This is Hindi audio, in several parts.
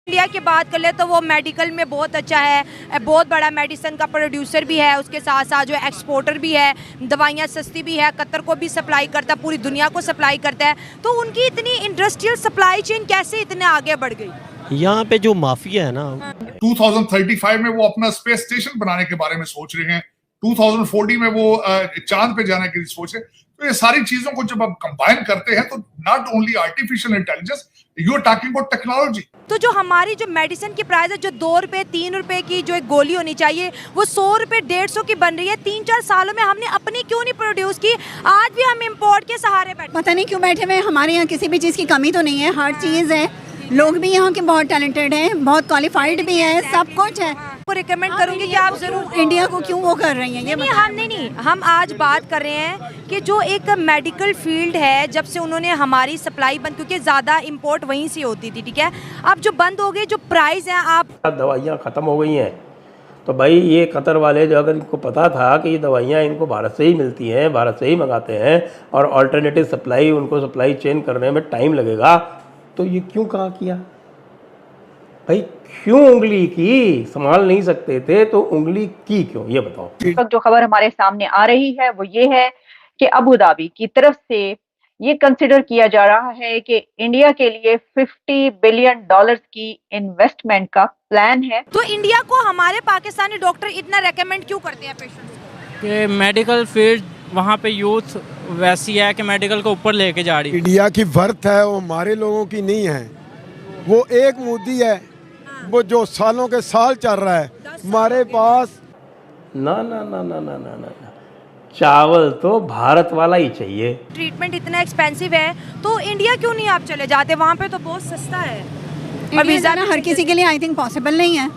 इंडिया की बात कर ले तो वो मेडिकल में बहुत अच्छा है, बहुत बड़ा मेडिसिन का प्रोड्यूसर भी है, उसके साथ साथ जो एक्सपोर्टर भी है, दवाइयाँ सस्ती भी है, कतर को भी सप्लाई करता है, पूरी दुनिया को सप्लाई करता है। तो उनकी इतनी इंडस्ट्रियल सप्लाई चेन कैसे इतने आगे बढ़ गई? यहाँ पे जो माफिया है ना, 2035 में वो अपना स्पेस स्टेशन बनाने के बारे में सोच रहे हैं, 2040 में वो चांद पे जाने के लिए सोच रहे हैं। तो ये सारी चीजों को जब आप कंबाइन करते हैं तो not only artificial intelligence, you are talking about technology. तो जो हमारी जो मेडिसिन की प्राइस है, जो 2 रुपए 3 रुपए की जो एक गोली होनी चाहिए, वो 100 रुपए 150 की बन रही है। 3-4 सालों में हमने अपनी क्यों नहीं प्रोड्यूस की? आज भी हम इम्पोर्ट के सहारे बैठे। पता नहीं क्यों बैठे हुए। हमारे यहाँ किसी भी चीज़ की कमी तो नहीं है, हर चीज़ है। लोग भी यहाँ के बहुत टैलेंटेड हैं, बहुत क्वालिफाइड भी है, सब कुछ है। आपको रिकमेंड करूंगी कि आप जरूर इंडिया को क्यों वो कर रही हैं ये नहीं, हम आज बात कर रहे हैं कि जो एक मेडिकल फील्ड है, जब से उन्होंने हमारी सप्लाई बंद, क्योंकि ज़्यादा इंपोर्ट वहीं से होती थी, ठीक है, अब जो बंद हो गई, जो प्राइस है, आप दवाइयाँ ख़त्म हो गई हैं। तो भाई ये कतर वाले जो, अगर इनको पता था कि ये दवाइयाँ इनको भारत से ही मिलती हैं, भारत से ही मंगाते हैं और अल्टरनेटिव सप्लाई, उनको सप्लाई चेन करने में टाइम लगेगा, तो ये क्यों कहाँ किया भाई? क्यों उंगली की? संभाल नहीं सकते थे तो उंगली की क्यों, ये बताओ। इस वक्त जो खबर हमारे सामने आ रही है वो ये है कि अबू धाबी की तरफ से ये कंसिडर किया जा रहा है कि इंडिया के लिए $50 बिलियन की इन्वेस्टमेंट का प्लान है। तो इंडिया को हमारे पाकिस्तानी डॉक्टर इतना रेकमेंड क्यों करते हैं पेशेंट्स कि मेडिकल फील्ड वहाँ पे यूथ वैसी है कि मेडिकल को ऊपर लेके जा रही है। इंडिया की वर्थ है, वो हमारे लोगों की नहीं है। वो एक मोदी है, वो जो सालों के साल चल रहा है हमारे पास। ना ना ना ना ना ना ना, चावल तो भारत वाला ही चाहिए। ट्रीटमेंट इतना एक्सपेंसिव है तो इंडिया क्यों नहीं आप चले जाते? वहाँ पे तो बहुत सस्ता है और वीज़ा ना हर किसी के लिए आई थिंक पॉसिबल नहीं है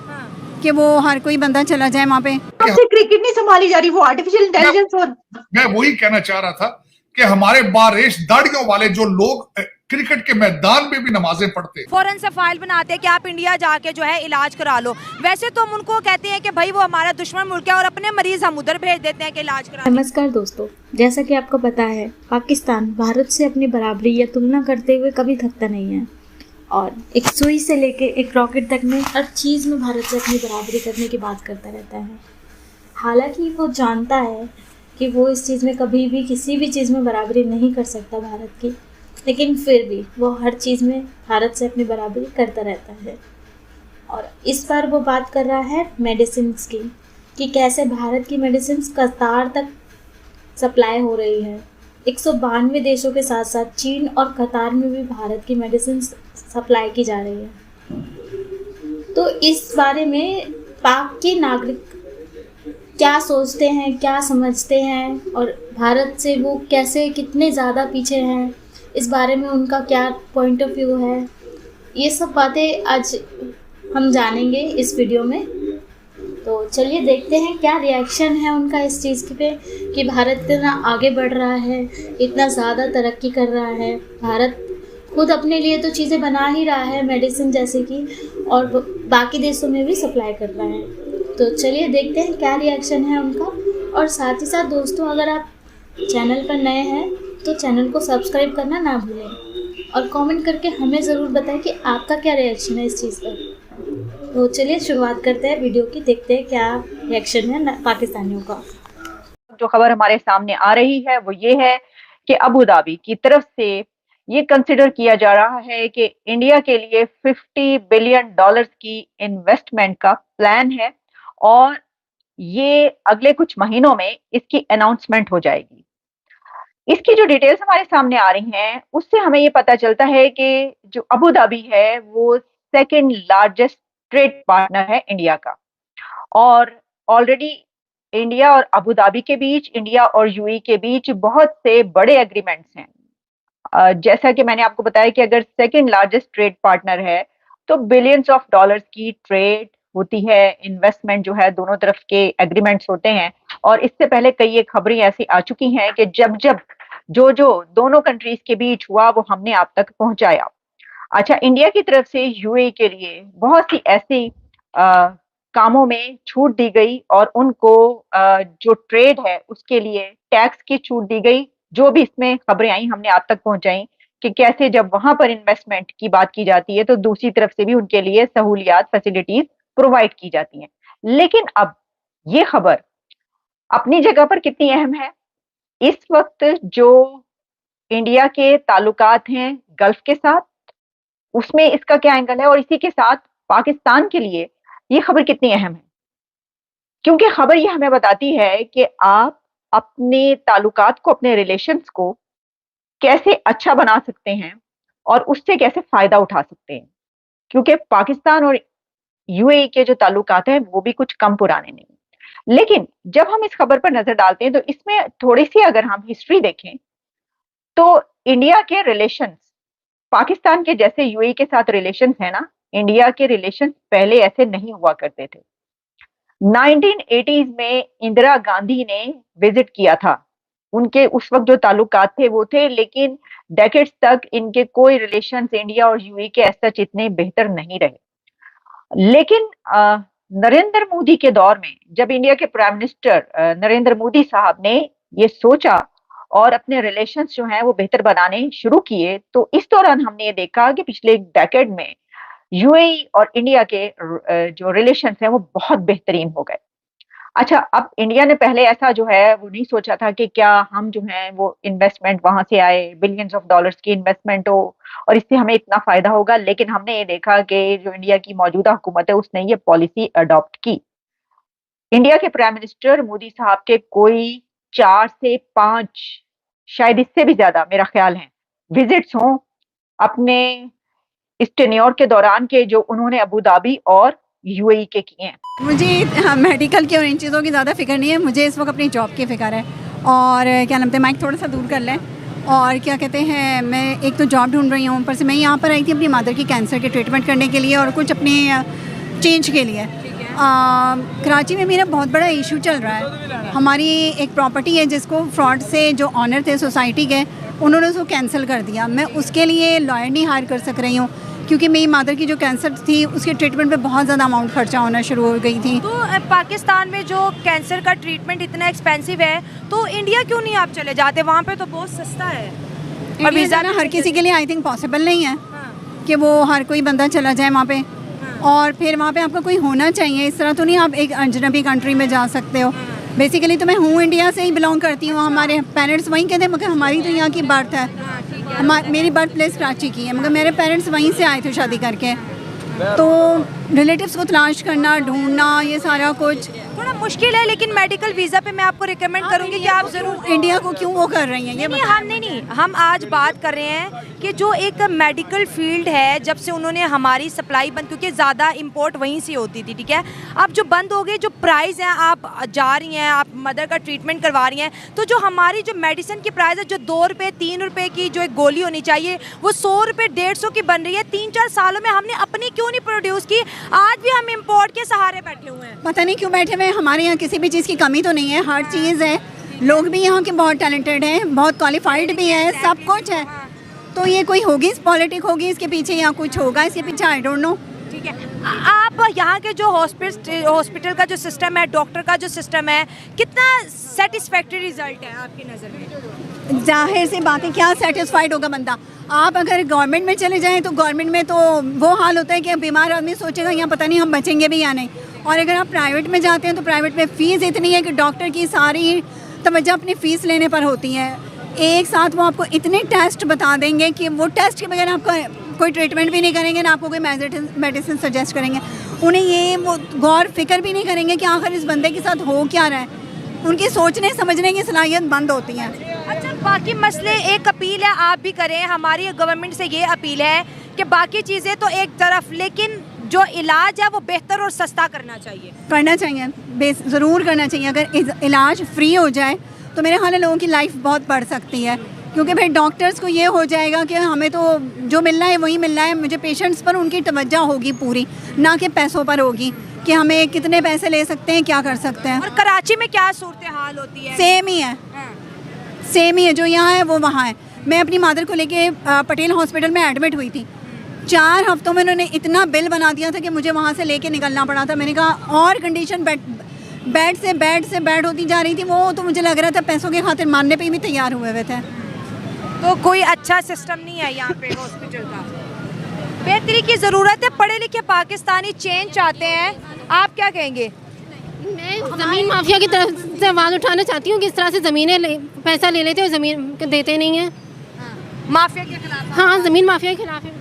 कि वो हर कोई बंदा चला जाए वहाँ पे। हमसे क्रिकेट नहीं संभाली जा रही, वो आर्टिफिशियल इंटेलिजेंस। और मैं वही कहना चाह रहा था कि हमारे बारेश दाढ़ियों वाले जो लोग क्रिकेट के मैदान में भी नमाजें पढ़ते, फौरन से फाइल बनाते हैं कि आप इंडिया जाके जो है इलाज करा लो। वैसे तो हम उनको कहते हैं कि भाई वो हमारा दुश्मन मुल्क है और अपने मरीज हम उधर भेज देते हैं कि इलाज करा। नमस्कार दोस्तों, जैसा कि आपको पता है, पाकिस्तान भारत से अपनी बराबरी या तुलना करते हुए कभी थकता नहीं है और एक सुई से लेके एक रॉकेट तक में हर चीज़ में भारत से अपनी बराबरी करने की बात करता रहता है। हालांकि वो जानता है कि वो इस चीज़ में कभी भी किसी भी चीज़ में बराबरी नहीं कर सकता भारत की, लेकिन फिर भी वो हर चीज़ में भारत से अपनी बराबरी करता रहता है। और इस बार वो बात कर रहा है मेडिसिन्स की, कि कैसे भारत की मेडिसिन्स कतार तक सप्लाई हो रही है। 192 देशों के साथ साथ चीन और कतार में भी भारत की मेडिसिन्स सप्लाई की जा रही है। तो इस बारे में पाक के नागरिक क्या सोचते हैं, क्या समझते हैं और भारत से वो कैसे कितने ज़्यादा पीछे हैं, इस बारे में उनका क्या पॉइंट ऑफ व्यू है, ये सब बातें आज हम जानेंगे इस वीडियो में। तो चलिए देखते हैं क्या रिएक्शन है उनका इस चीज़ पे कि भारत इतना आगे बढ़ रहा है, इतना ज़्यादा तरक्की कर रहा है। भारत खुद अपने लिए तो चीज़ें बना ही रहा है, मेडिसिन जैसे कि, और बाकी देशों में भी सप्लाई कर रहा है। तो चलिए देखते हैं क्या रिएक्शन है उनका। और साथ ही साथ दोस्तों, अगर आप चैनल पर नए हैं तो चैनल को सब्सक्राइब करना ना भूलें और कमेंट करके हमें ज़रूर बताएं कि आपका क्या रिएक्शन है इस चीज़ पर। तो चलिए शुरुआत करते हैं वीडियो की, देखते हैं क्या रिएक्शन है पाकिस्तानियों का। जो खबर हमारे सामने आ रही है वो ये है कि अबू धाबी की तरफ से ये कंसिडर किया जा रहा है कि इंडिया के लिए $50 बिलियन की इन्वेस्टमेंट का प्लान है और ये अगले कुछ महीनों में इसकी अनाउंसमेंट हो जाएगी। इसकी जो डिटेल्स हमारे सामने आ रही हैं उससे हमें ये पता चलता है कि जो अबू धाबी है वो सेकंड लार्जेस्ट ट्रेड पार्टनर है इंडिया का, और ऑलरेडी इंडिया और अबू धाबी के बीच, इंडिया और यूएई के बीच बहुत से बड़े एग्रीमेंट्स हैं। जैसा कि मैंने आपको बताया कि अगर सेकंड लार्जेस्ट ट्रेड पार्टनर है तो बिलियंस ऑफ डॉलर्स की ट्रेड होती है, इन्वेस्टमेंट जो है दोनों तरफ के एग्रीमेंट्स होते हैं। और इससे पहले कई एक खबरें ऐसी आ चुकी हैं कि जब जब जो दोनों कंट्रीज के बीच हुआ वो हमने आप तक पहुंचाया। अच्छा, इंडिया की तरफ से यूएई के लिए बहुत सी ऐसी कामों में छूट दी गई और उनको जो ट्रेड है उसके लिए टैक्स की छूट दी गई। जो भी इसमें खबरें आई हमने आप तक पहुंचाई कि कैसे जब वहां पर इन्वेस्टमेंट की बात की जाती है तो दूसरी तरफ से भी उनके लिए सहूलियात, फैसिलिटीज प्रोवाइड की जाती हैं। लेकिन अब ये खबर अपनी जगह पर कितनी अहम है? इस वक्त जो इंडिया के ताल्लुकात हैं गल्फ के साथ, उसमें इसका क्या एंगल है, और इसी के साथ पाकिस्तान के लिए ये खबर कितनी अहम है? क्योंकि खबर ये हमें बताती है कि आप अपने ताल्लुकात को, अपने रिलेशंस को कैसे अच्छा बना सकते हैं और उससे कैसे फायदा उठा सकते हैं, क्योंकि पाकिस्तान और यूएई के जो ताल्लुकात हैं वो भी कुछ कम पुराने नहीं। लेकिन जब हम इस खबर पर नजर डालते हैं तो इसमें थोड़ी सी अगर हम हिस्ट्री देखें तो इंडिया के रिलेशंस, पाकिस्तान के जैसे यूएई के साथ रिलेशंस है ना, इंडिया के रिलेशंस पहले ऐसे नहीं हुआ करते थे। 1980s में इंदिरा गांधी ने विजिट किया था, उनके उस वक्त जो ताल्लुकात थे वो थे, लेकिन डेकेड्स तक इनके कोई रिलेशंस इंडिया और यूएई के ऐसा इतने बेहतर नहीं रहे। लेकिन नरेंद्र मोदी के दौर में जब इंडिया के प्राइम मिनिस्टर नरेंद्र मोदी साहब ने ये सोचा और अपने रिलेशंस जो हैं वो बेहतर बनाने शुरू किए, तो इस दौरान हमने ये देखा कि पिछले एक डेकेड में यूएई और इंडिया के जो रिलेशंस हैं वो बहुत बेहतरीन हो गए। अच्छा, अब इंडिया ने पहले ऐसा जो है वो नहीं सोचा था कि क्या हम जो है वो इन्वेस्टमेंट वहां से आए, बिलियंस ऑफ डॉलर्स की इन्वेस्टमेंट हो और इससे हमें इतना फायदा होगा। लेकिन हमने ये देखा कि जो इंडिया की मौजूदा हुकूमत है उसने ये पॉलिसी अडॉप्ट की। इंडिया के प्राइम मिनिस्टर मोदी साहब के कोई 4 से 5, शायद इससे भी ज्यादा मेरा ख्याल है, विजिट्स हों अपने इस टेन्योर के दौरान के जो उन्होंने अबू धाबी और यूएई के किए हैं। मुझे मेडिकल की और इन चीज़ों की ज़्यादा फिक्र नहीं है, मुझे इस वक्त अपनी जॉब की फ़िक्र है। और क्या नाम है, माइक थोड़ा सा दूर कर लें। और क्या कहते हैं, मैं एक तो जॉब ढूंढ रही हूँ, ऊपर से मैं यहाँ पर आई थी अपनी मदर की कैंसर के ट्रीटमेंट करने के लिए और कुछ अपनी चेंज के लिए। कराची में मेरा बहुत बड़ा इशू चल रहा है। हमारी एक प्रॉपर्टी है जिसको फ्रॉड से जो ऑनर थे सोसाइटी के, उन्होंने उसको कैंसिल कर दिया। मैं उसके लिए लॉयर नहीं हायर कर सक रही हूँ क्योंकि मेरी मदर की जो कैंसर थी उसके ट्रीटमेंट पे बहुत ज़्यादा अमाउंट खर्चा होना शुरू हो गई थी। तो पाकिस्तान में जो कैंसर का ट्रीटमेंट इतना एक्सपेंसिव है तो इंडिया क्यों नहीं आप चले जाते? वहाँ पे तो बहुत सस्ता है और वीज़ा ना हर किसी के लिए आई थिंक पॉसिबल नहीं है कि वो हर कोई बंदा चला जाए वहाँ पे। और फिर वहाँ पे आपका कोई होना चाहिए, इस तरह तो नहीं आप एक अजनबी कंट्री में जा सकते हो। बेसिकली तो मैं हूँ इंडिया से ही बिलोंग करती हूँ, हमारे पेरेंट्स वहीं के थे, मगर हमारी तो यहाँ की बर्थ है, मेरी बर्थ प्लेस कराची की है, मगर मेरे पेरेंट्स वहीं से आए थे शादी करके। तो रिलेटिव्स को तलाश करना, ढूंढना, ये सारा कुछ थोड़ा मुश्किल है। लेकिन मेडिकल वीज़ा पे मैं आपको रिकमेंड करूँगी कि आप ज़रूर इंडिया को क्यों वो कर रही हैं ये हम आज बात कर रहे हैं कि जो एक मेडिकल फील्ड है, जब से उन्होंने हमारी सप्लाई बंद, क्योंकि ज़्यादा इंपोर्ट वहीं से होती थी, ठीक है, अब जो बंद हो गई, जो प्राइस है, आप जा रही हैं, आप मदर का ट्रीटमेंट करवा रही हैं, तो जो हमारी जो मेडिसिन की प्राइस है, जो 2 रुपये 3 रुपये की जो एक गोली होनी चाहिए, वो 100 रुपये 150 की बन रही है। 3-4 सालों में हमने अपनी क्यों नहीं प्रोड्यूस की? आज भी हम इम्पोर्ट के सहारे बैठे हुए हैं। पता नहीं क्यों बैठे हुए हैं। हमारे यहाँ किसी भी चीज़ की कमी तो नहीं है, हर चीज़ है, लोग भी यहाँ के बहुत टैलेंटेड हैं, बहुत क्वालिफाइड भी है, सब कुछ है। तो ये कोई होगी पॉलिटिक होगी इसके पीछे या कुछ होगा इसके पीछे, आई डोंट नो। ठीक है, आप यहाँ के जो हॉस्पिटल का जो सिस्टम है, डॉक्टर का जो सिस्टम है, कितना सेटिस्फैक्टरी रिजल्ट है आपकी नज़र में? जाहिर सी बात है, क्या सेटिस्फाइड होगा बंदा? आप अगर गवर्नमेंट में चले जाएं तो गवर्नमेंट में तो वो हाल होता है कि बीमार आदमी सोचेगा यहाँ पता नहीं हम बचेंगे भी या नहीं। और अगर आप प्राइवेट में जाते हैं तो प्राइवेट में फ़ीस इतनी है कि डॉक्टर की सारी तवज्जो अपनी फ़ीस लेने पर होती है। एक साथ वो आपको इतने टेस्ट बता देंगे कि वो टेस्ट के बगैर आपका कोई ट्रीटमेंट भी नहीं करेंगे, ना आपको कोई मेडिसिन सजेस्ट करेंगे। उन्हें ये वो गौर फिक्र भी नहीं करेंगे कि आखिर इस बंदे के साथ हो क्या रहा है। उनकी सोचने समझने की सलाहियत बंद होती है। अच्छा, बाकी मसले, एक अपील है आप भी करें, हमारी गवर्नमेंट से ये अपील है कि बाकी चीज़ें तो एक तरफ, लेकिन जो इलाज है वो बेहतर और सस्ता करना चाहिए, ज़रूर करना चाहिए। अगर इलाज फ्री हो जाए तो मेरे ख्याल है लोगों की लाइफ बहुत बढ़ सकती है, क्योंकि फिर डॉक्टर्स को ये हो जाएगा कि हमें तो जो मिलना है वही मिलना है। मुझे पेशेंट्स पर उनकी तवज्जो होगी पूरी, ना कि पैसों पर होगी कि हमें कितने पैसे ले सकते हैं, क्या कर सकते हैं। और कराची में क्या सूरत हाल होती है? सेम ही है, सेम ही है, जो यहाँ है वो वहाँ है। मैं अपनी मदर को लेके पटेल हॉस्पिटल में एडमिट हुई थी। 4 हफ्तों में उन्होंने इतना बिल बना दिया था कि मुझे वहाँ से लेके निकलना पड़ा था। मैंने कहा, और कंडीशन बेड से बेड होती जा रही थी। वो तो मुझे लग रहा था पैसों के खातिर मारने पे भी तैयार हुए थे। तो कोई अच्छा सिस्टम नहीं है यहाँ पे हॉस्पिटल का। बेहतरी की ज़रूरत है, पढ़े लिखे पाकिस्तानी चेंज चाहते हैं, आप क्या कहेंगे? मैं ज़मीन माफिया की तरफ से आवाज़ उठाना चाहती हूँ कि इस तरह से पैसा ले लेते हैं और ज़मीन देते नहीं हैं। माफिया के खिलाफ? हाँ, ज़मीन माफिया के खिलाफ है।